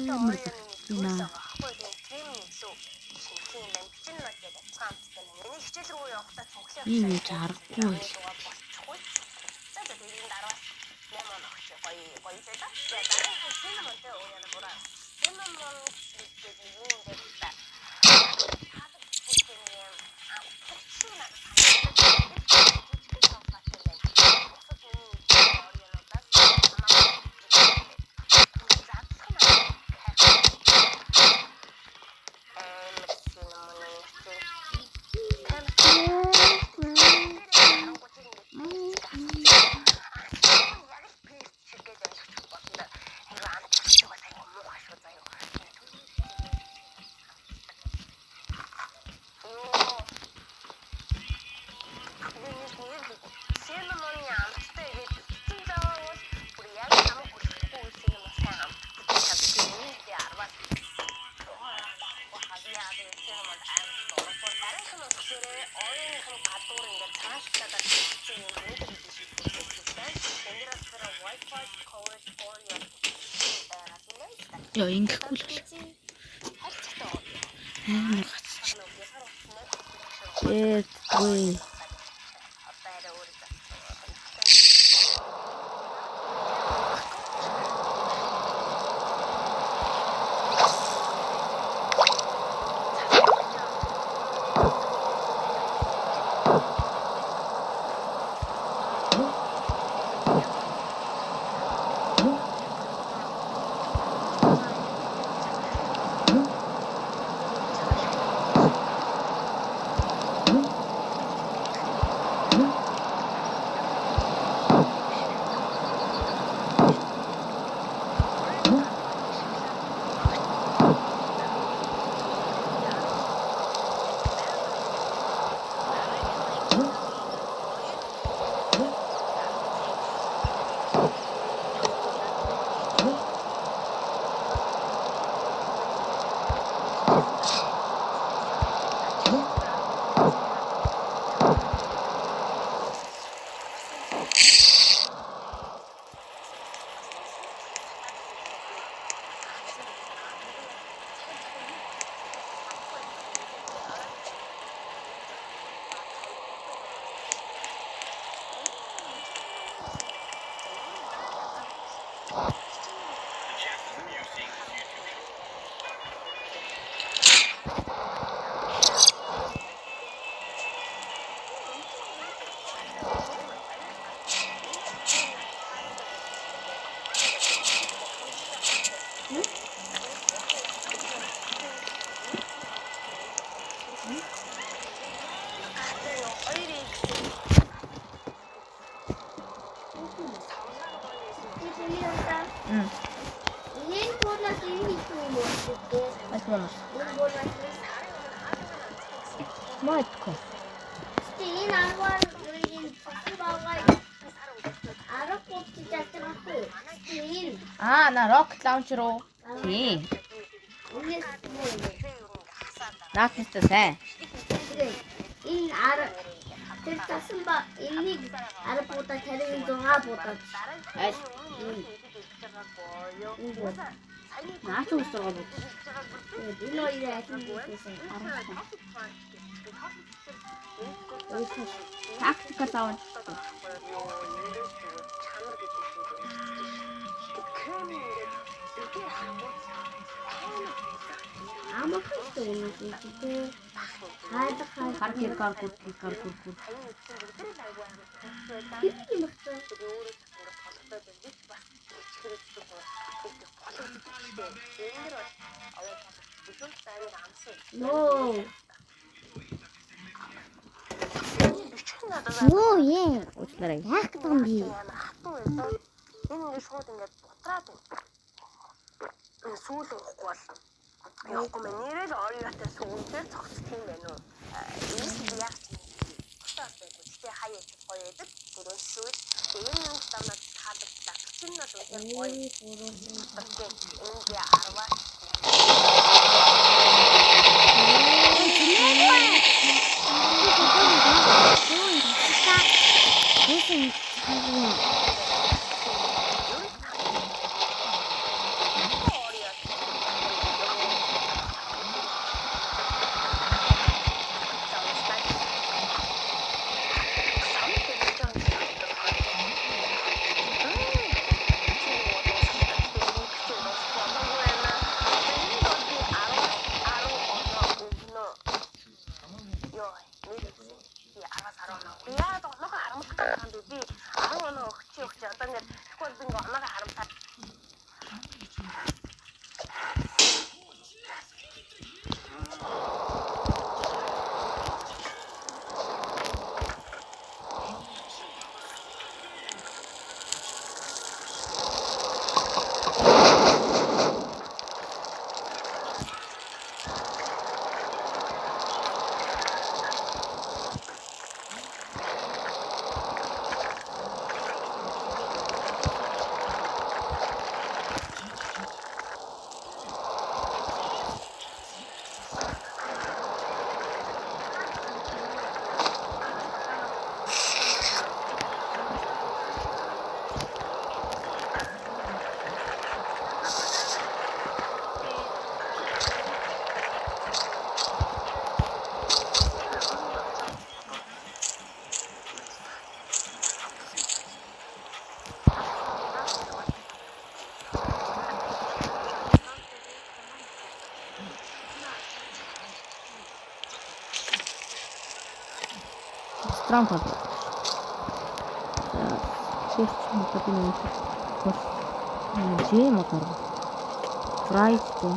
Мөрдөх Юна. Ийм чарахгүй л. Яа ингэхгүй л бол. Амар гацч. Ой. Матко. Стин аваар үрийн цэцэваагаа арахгүй чатчихгүй. Стин. На rocket launcher уу? Тийм. Нааттай сайн. Энэ тэр тасан ба энийг арапуута тэрийн 6 буудаа. Айс. Наач үсрэг бод. Энэ хоёроо ажил хийсэн. Тактика таавч. Амархтай юм тийм. Каркур. No. Оо яа. Уучлаарай. Яах гэдэг юм бэ? Энэ ингэ шууд ингэ бутраад сүүл уухгүй бол явахгүй мэн нэрэл ориотой сүүлээр цогцох юм байна уу? Энэ яг тусаад байдаг. Гэтэ хаяа гоё байдаг. Гөрөн сүүл. Энэ юм тамаад хаалгацлаа. Чин нь бол үнээр гоё. Энэ 10 Страм тал. Хэрч мөдөд нь бол жим модор. Фрайс гоо.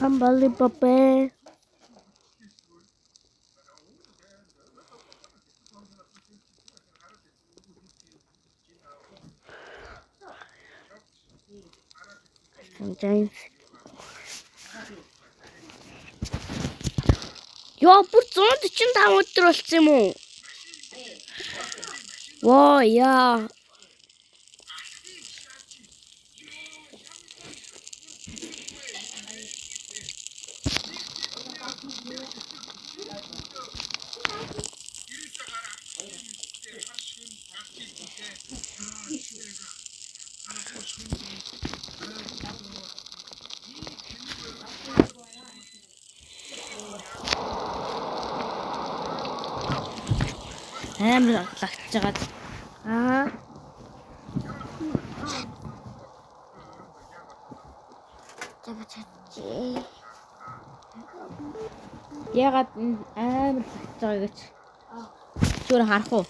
Unbelievable. Sometimes. Яа, бүр 145 өдөр болсон юм уу? Воо, яа. Амар лагтж байгаа. Аа. Ягаад амар лагтж байгаа гэж. Чүр харах уу?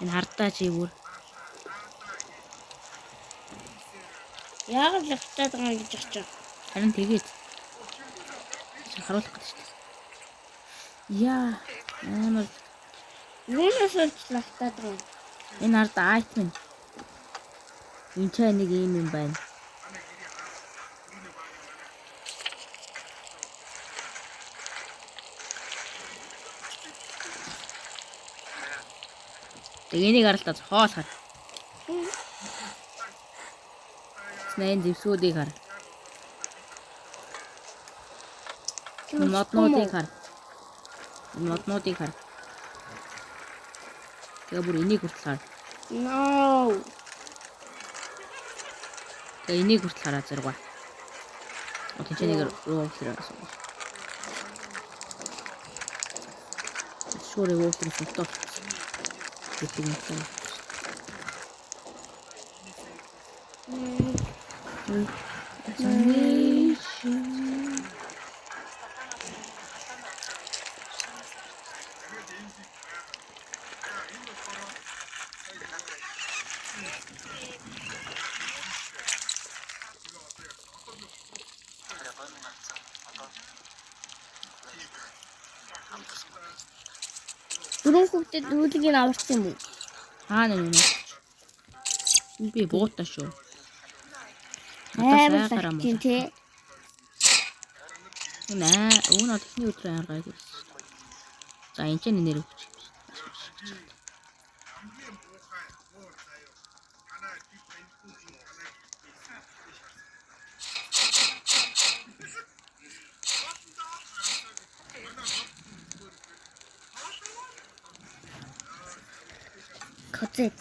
Энэ хардаа чи бүр. Ягаад лагтаад байгаа гэж бодож. Харин тэгээд харуулах гэж шүү дээ. Яа, амар юунаас лагтаад байгаа. Энэ ард айтмын. Энд ч нэг юм байна. Энийг харалтаа хоол хар. Снэйн дэвсүүдийг хар. Моднуудыг хар. Моднуудыг хар. Тэгээ бүр энийг хүртэл хар. No. Тэгээ энийг хүртэл хараа зэрэг. Тэнцэнийг руу уусраа. Шуурыг уусрах тоо. Тэгэх юм байна. Дөрөв хүүхдэд нүүлгийг аварсан юм уу? Хаана юм бэ? Би буутаа шүү. Амар лагчин те. Өнөө техник өдрөө аргая гэсэн. За энэ ч нэр өгч. Коцет.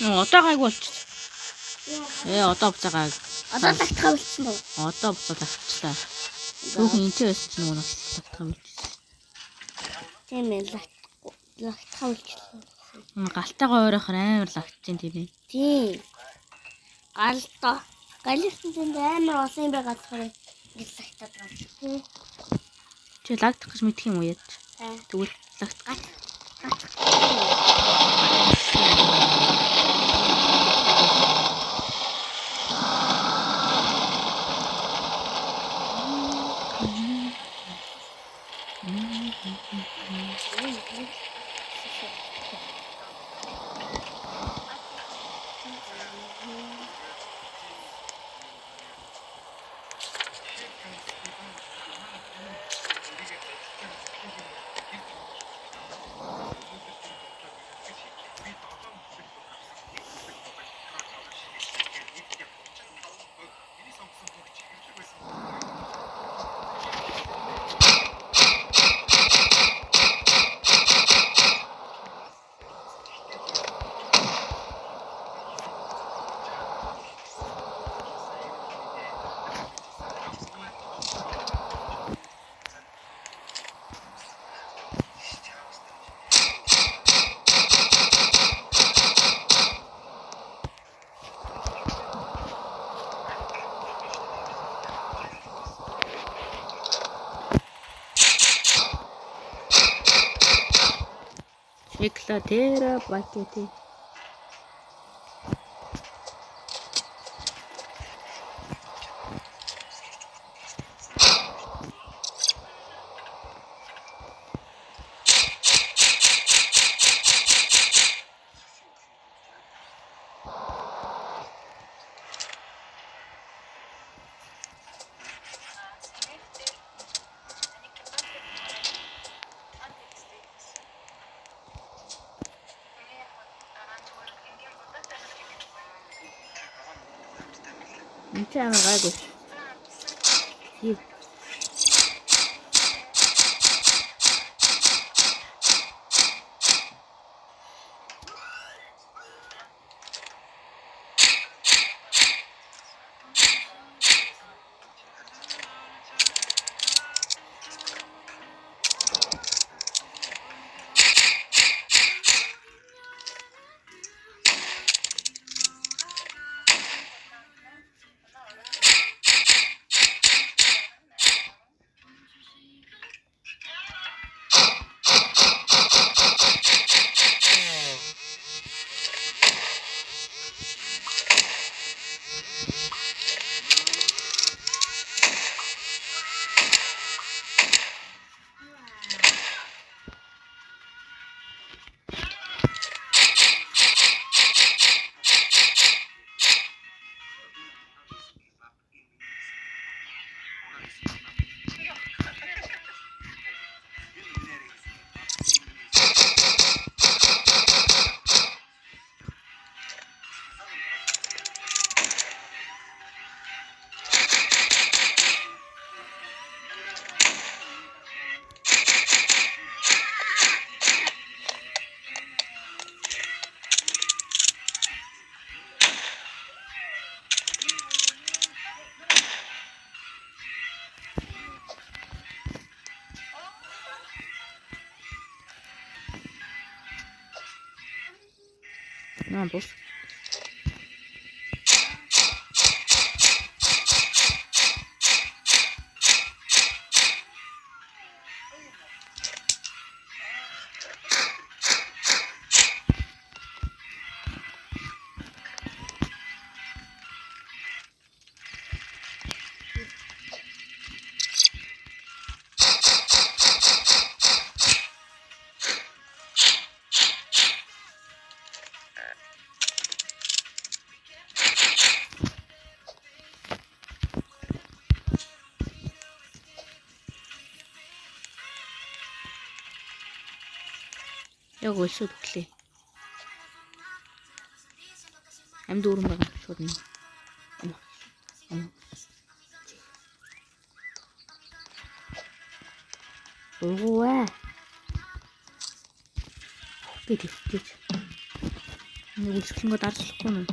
Одоо гайг болчихсон. Одоо буцаагаа. Одоо тагтаа болчихсон уу? Одоо буцаа тавьчихлаа. Түүхэн энэ ч байсан ч нөгөө тагтаа болчихсон. Тийм ээ лагтаа болчихсон. Галтайгаа ойрохоор амар лагтчихин тийм ээ. Тийм. Галтаа. Галисан тэнд амар олон юм байгаа болохоор лагтаад байгаа. Чи лагтах гэж мэдх юм уу яа? Тэгвэл лагт Гац. Шоколадера пакеты. энэ ч амар гайгүй. Тий. Наа бус. Яг өлсөд өглөө. Амьд өрөн байгаа шууд нь. Уугаа. Гэж. Нэг үлсгэлэнгөө дарслахгүй нь.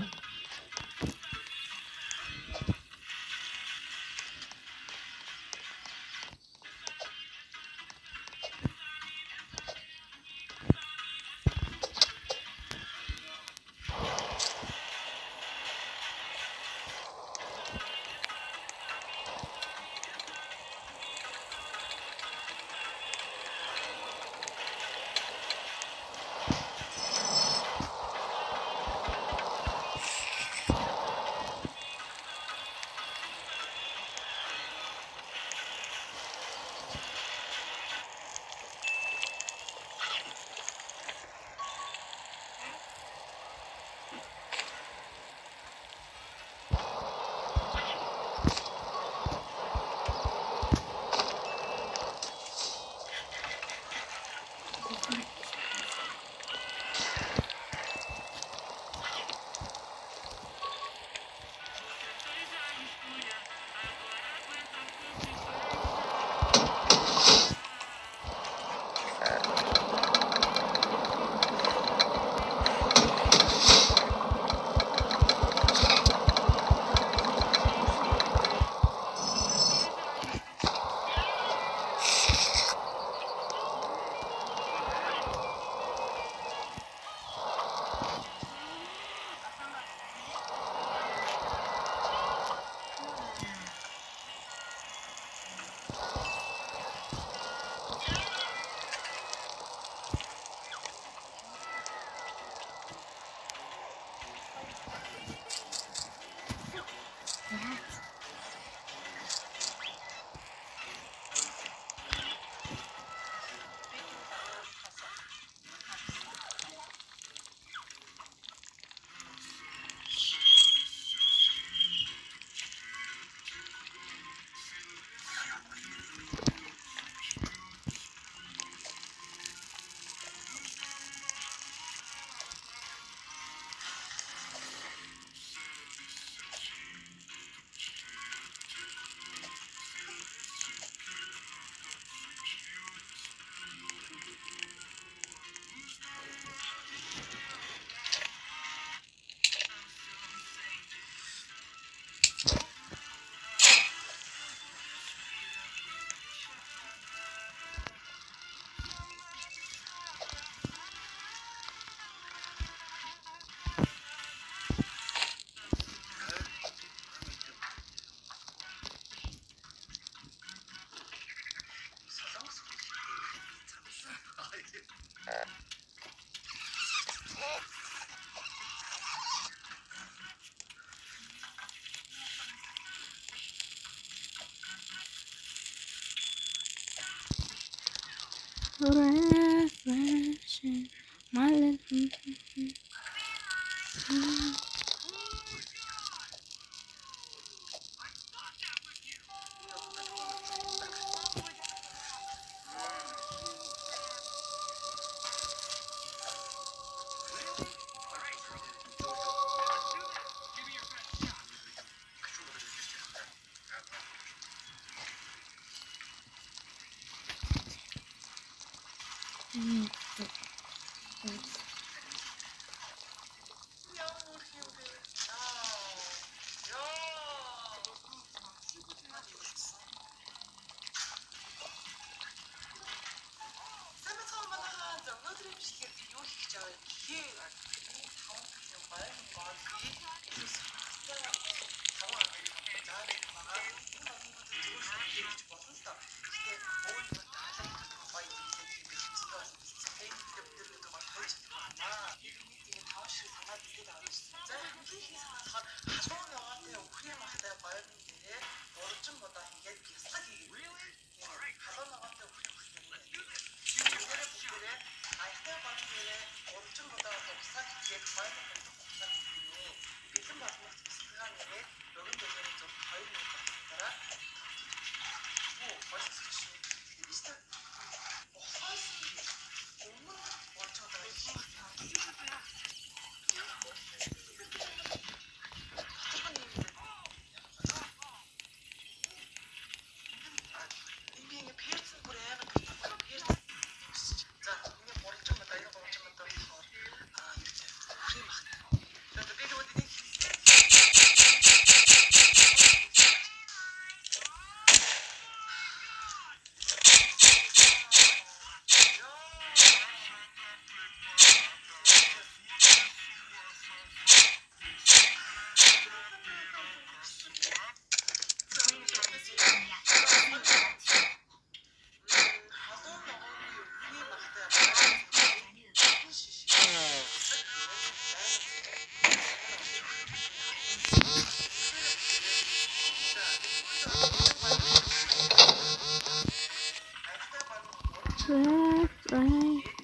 Right.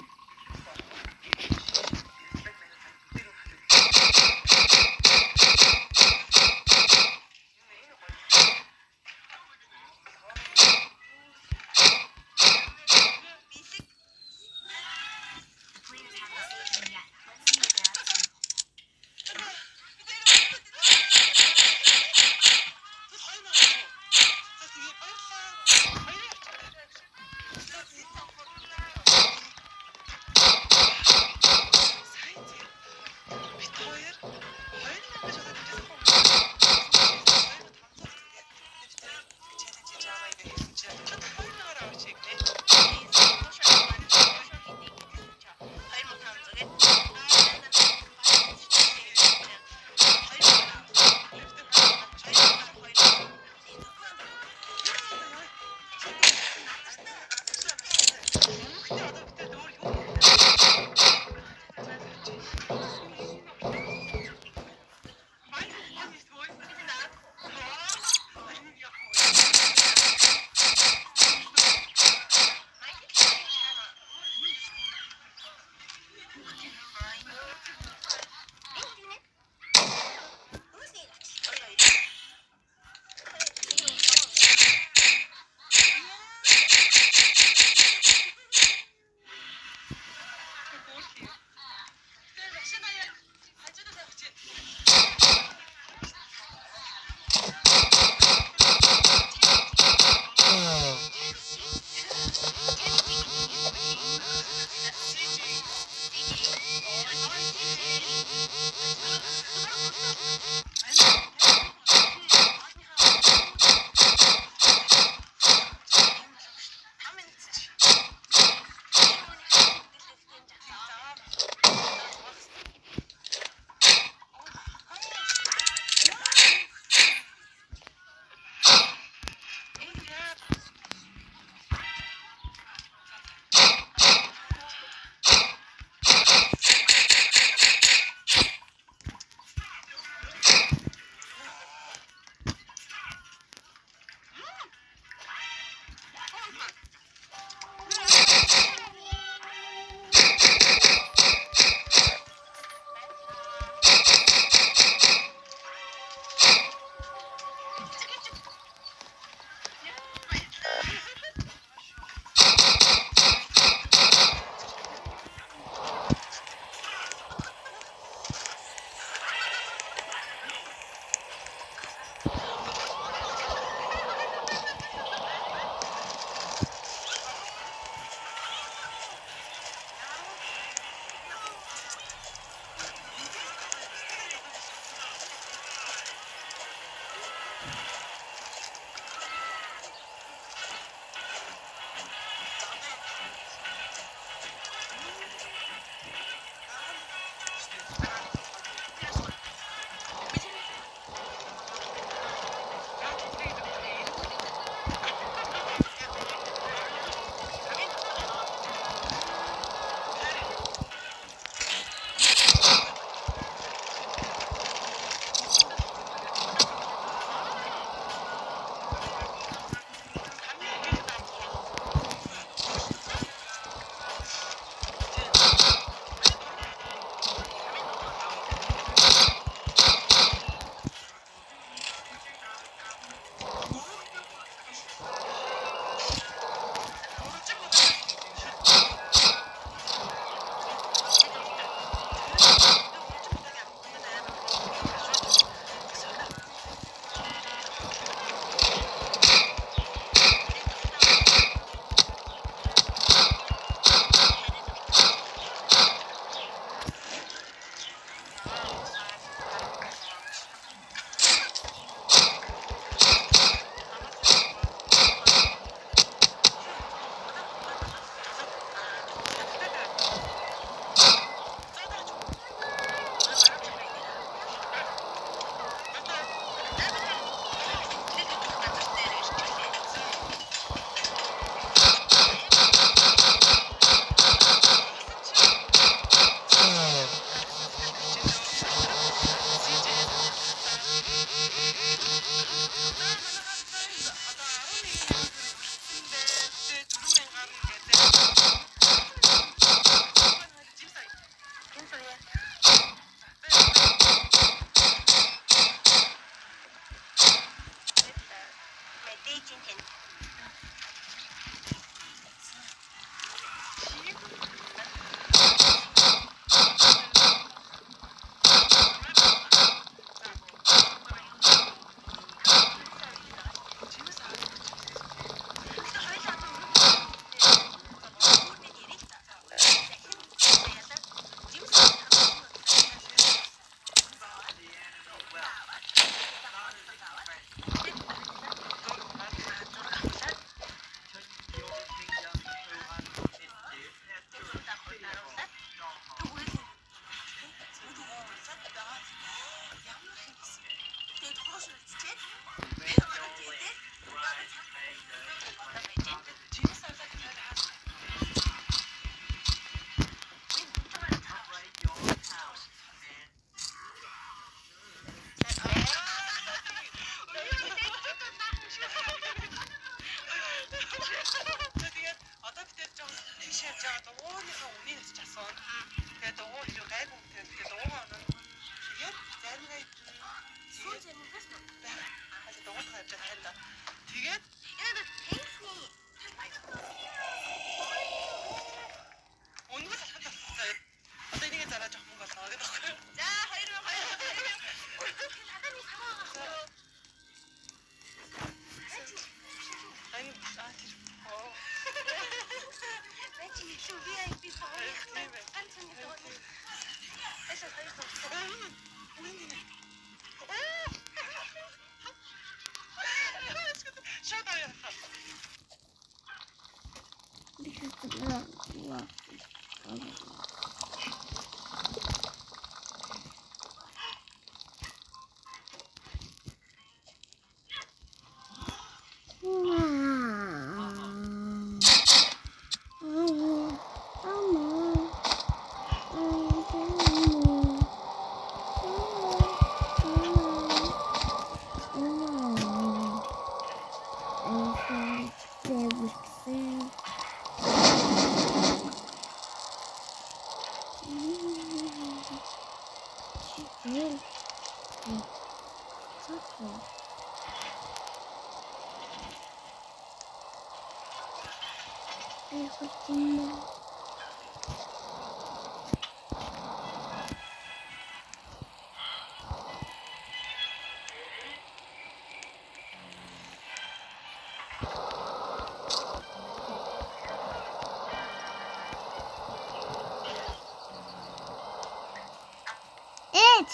Ээж!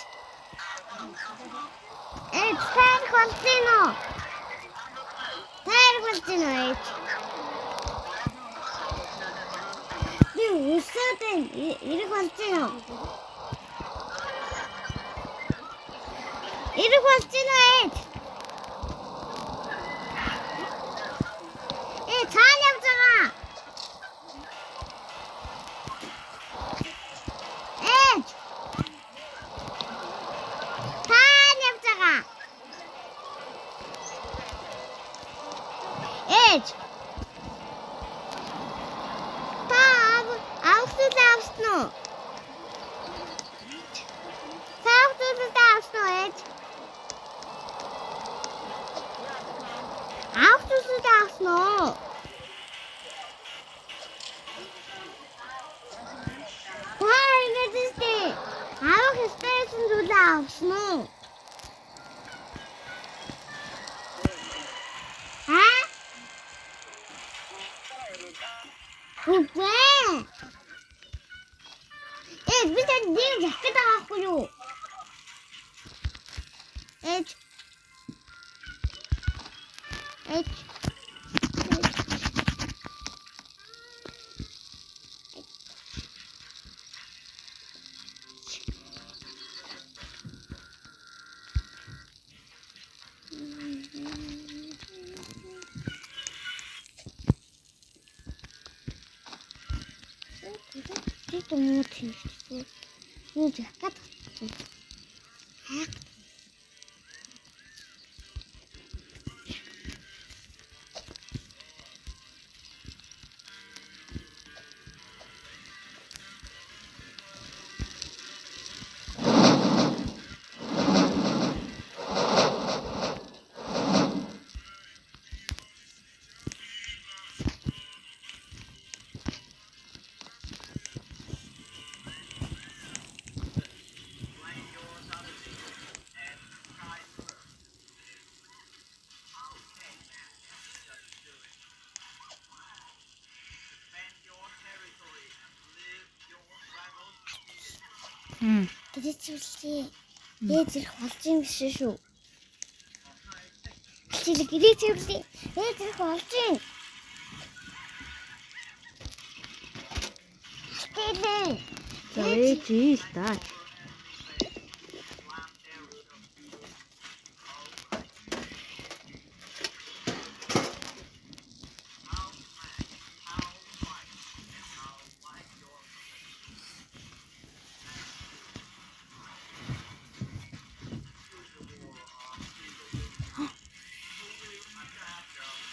Ээж, таарах болж гин үү? Таарах болж гин үү, ээж? Би өсөөдөө ирэх болж гин үү? Ирэх болж гин үү, ээж? Цаана явж байгаа. Ээж! Цаана явж байгаа. Ээж! Та авсан уу? Авсан ээж? Авсан уу? Авах стейшн зүйлээ авсан уу? Үгүй. Би тань нэг жакет авахгүй юу? Ээж. Это мутный. Ну, жакет. Гэрээчүүлээ. Ээж ирэх болж юм биш шүү. Гэрээчүүлээ. Ээж ирэх болж юм. Ээж ил таа.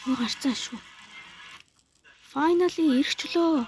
Гарцаа шүү. Finally ирчлөө.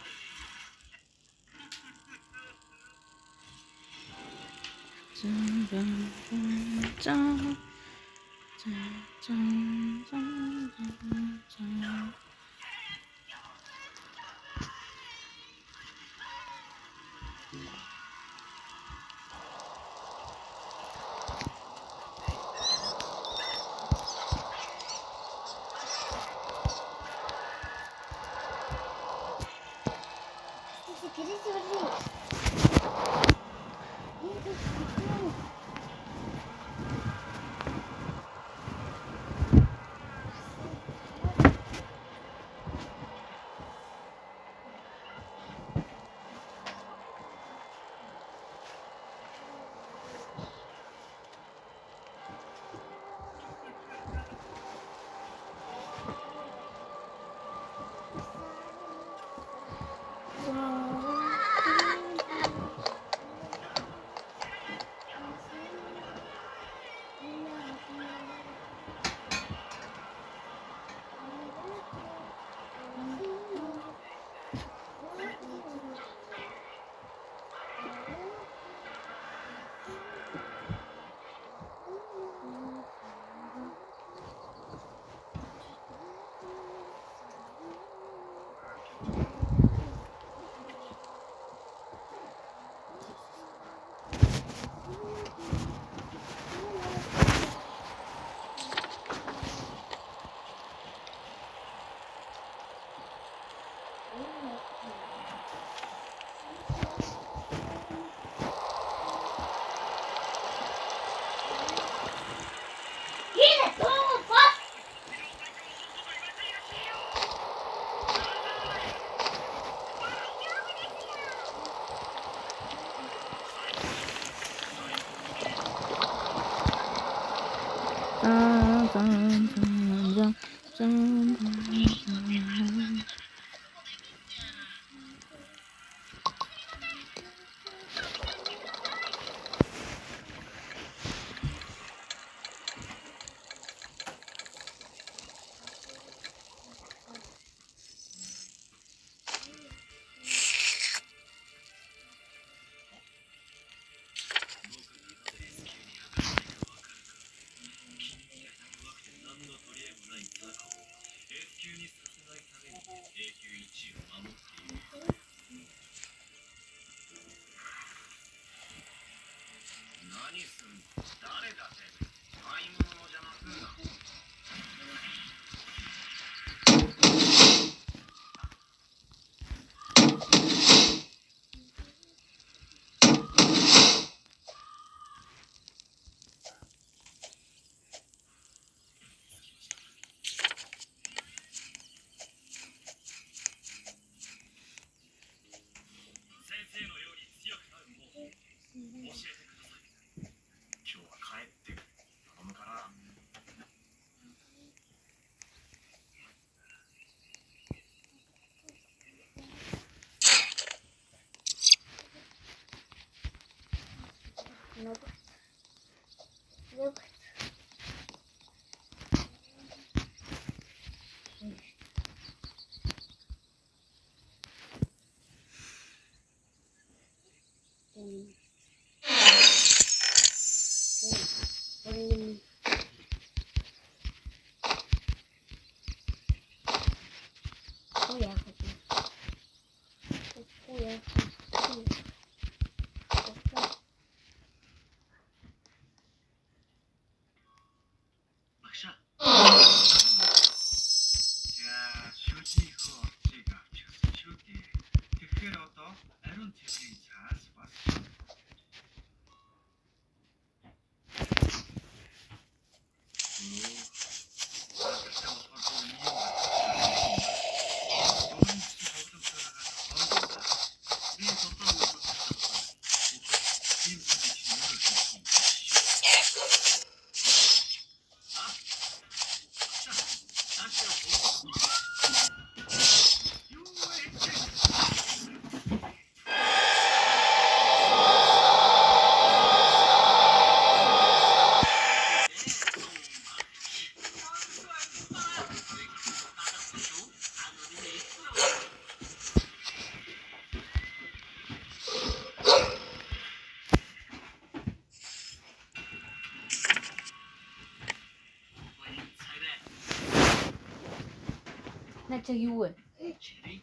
저기 왜?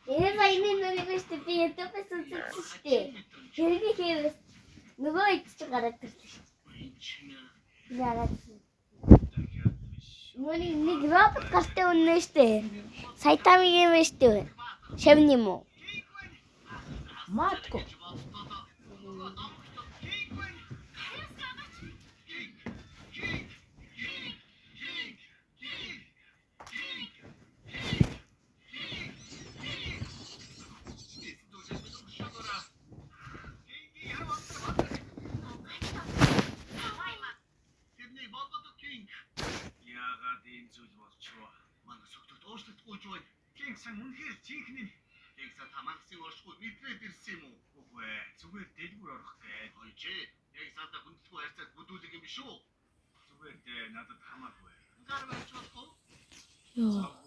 얘네가 있는 노리고 있을 때 옆에서 쓱쓱 저렇게 걔를 누워있을 줄 알았더니 그래 알았어 우리 грабът карте нещо сайтами ги нещо шевнимо Матко. Яагаад ийм зүйл болчихоо? Манай сүгтүүд уушлахгүй байна. Гэнг сан үнэхээр жинхэнэ гэнг сан тамагсын оршгүй мэдрээд ирсэн юм уу? Үгүй ээ. Зүгээр дэлгүүр орох гээд. Ой чи. Гэнг санда хүндлэхгүй харьцаад бүдүүлэг юм шүү. Зүгээр дээ надад хамаагүй. Гар барьж болохгүй. Йоо.